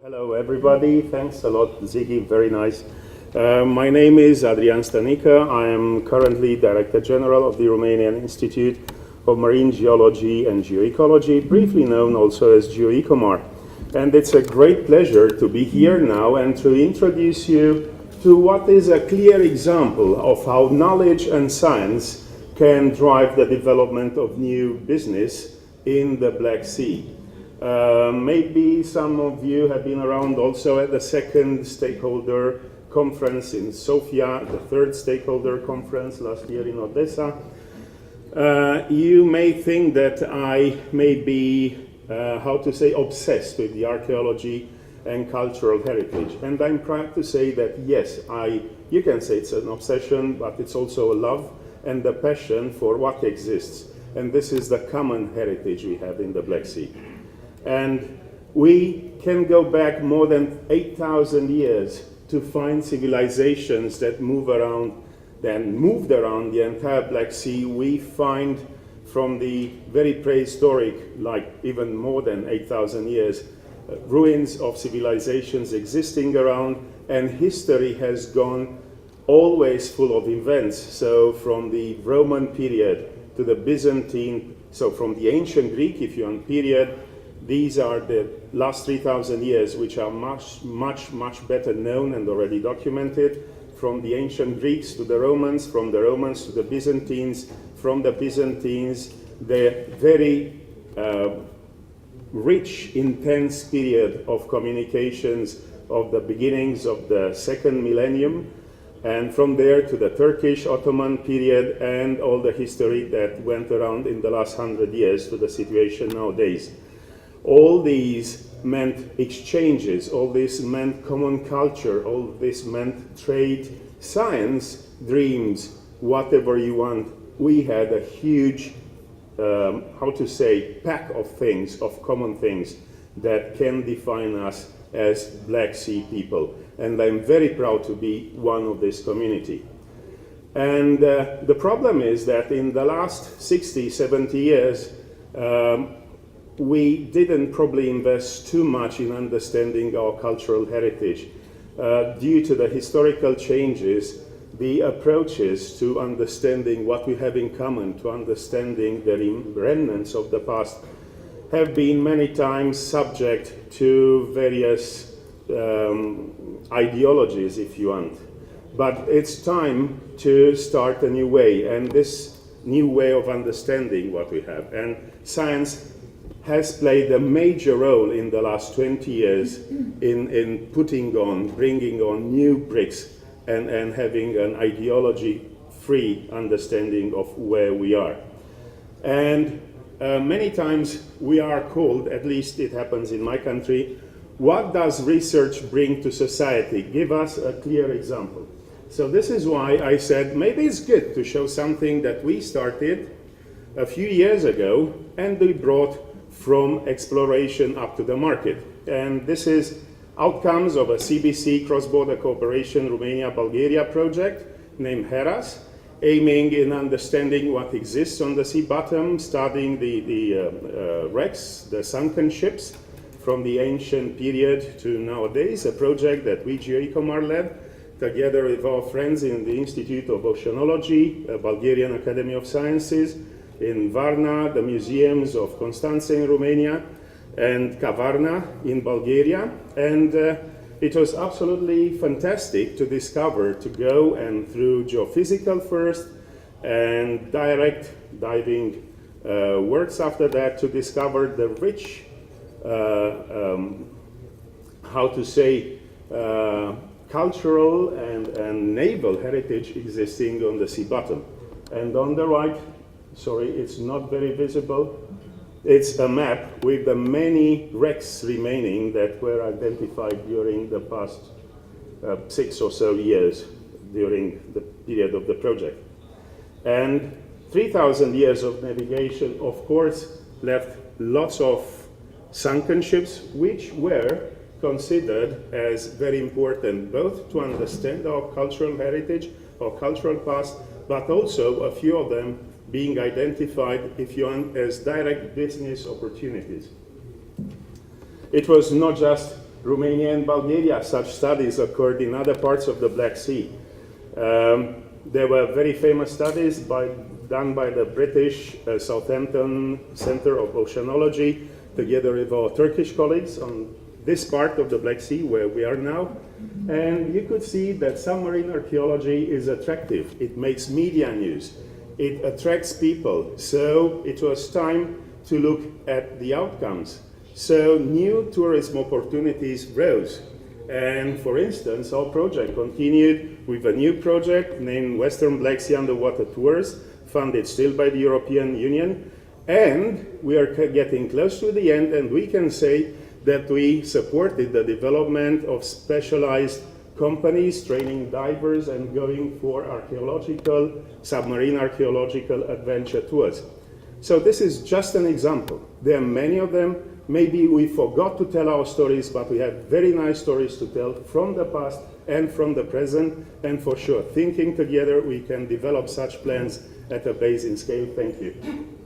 Hello, everybody. Thanks a lot, Ziggy. Very nice. My name is Adrian Stanica. I am currently Director General of the Romanian Institute of Marine Geology and Geoecology, briefly known also as GeoEcomar. And it's a great pleasure to be here now and to introduce you to what is a clear example of how knowledge and science can drive the development of new business in the Black Sea. Maybe some of you have been around also at the second stakeholder conference in Sofia, the third stakeholder conference last year in Odessa. You may think that I may be, obsessed with the archaeology and cultural heritage. And I'm proud to say that yes, you can say it's an obsession, but it's also a love and a passion for what exists. And this is the common heritage we have in the Black Sea. And we can go back more than 8,000 years to find civilizations that moved around the entire Black Sea. We find from the very prehistoric, like even more than 8,000 years, ruins of civilizations existing around, and history has gone always full of events. So from the Roman period to the Byzantine, so from the ancient Greek, if you want, period, these are the last 3,000 years, which are much better known and already documented. From the ancient Greeks to the Romans, from the Romans to the Byzantines, from the Byzantines, the very rich, intense period of communications of the beginnings of the second millennium, and from there to the Turkish Ottoman period and all the history that went around in the last 100 years to the situation nowadays. All these meant exchanges, all this meant common culture, all this meant trade, science, dreams, whatever you want. We had a huge, pack of things, of common things that can define us as Black Sea people. And I'm very proud to be one of this community. And the problem is that in the last 60, 70 years, we didn't probably invest too much in understanding our cultural heritage. Due to the historical changes, the approaches to understanding what we have in common, to understanding the remnants of the past, have been many times subject to various ideologies, if you want. But it's time to start a new way, and this new way of understanding what we have. And science has played a major role in the last 20 years in bringing on new bricks and having an ideology-free understanding of where we are. And many times we are called, at least it happens in my country, what does research bring to society? Give us a clear example. So this is why I said maybe it's good to show something that we started a few years ago and we brought from exploration up to the market. And this is outcomes of a CBC cross-border cooperation Romania-Bulgaria project named HERAS, aiming in understanding what exists on the sea bottom, studying the wrecks, the sunken ships from the ancient period to nowadays, a project that we GeoEcomar led together with our friends in the Institute of Oceanology, Bulgarian Academy of Sciences, in Varna, the museums of Constanța in Romania, and Kavarna in Bulgaria. And it was absolutely fantastic to discover, to go and through geophysical first and direct diving works after that to discover the rich, cultural and naval heritage existing on the sea bottom. And on the right, sorry, it's not very visible. It's a map with the many wrecks remaining that were identified during the past 6 or so years during the period of the project. And 3,000 years of navigation, of course, left lots of sunken ships, which were considered as very important, both to understand our cultural heritage, our cultural past, but also a few of them being identified, if you want, as direct business opportunities. It was not just Romania and Bulgaria. Such studies occurred in other parts of the Black Sea. There were very famous studies done by the British Southampton Center of Oceanology, together with our Turkish colleagues on this part of the Black Sea where we are now. And you could see that submarine archaeology is attractive. It makes media news. It attracts people. So it was time to look at the outcomes. So new tourism opportunities rose. And for instance, our project continued with a new project named Western Black Sea Underwater Tours, funded still by the European Union. And we are getting close to the end, and we can say that we supported the development of specialized companies training divers and going for submarine archaeological adventure tours. So this is just an example. There are many of them. Maybe we forgot to tell our stories, but we have very nice stories to tell from the past and from the present. And for sure, thinking together, we can develop such plans at a basin scale. Thank you.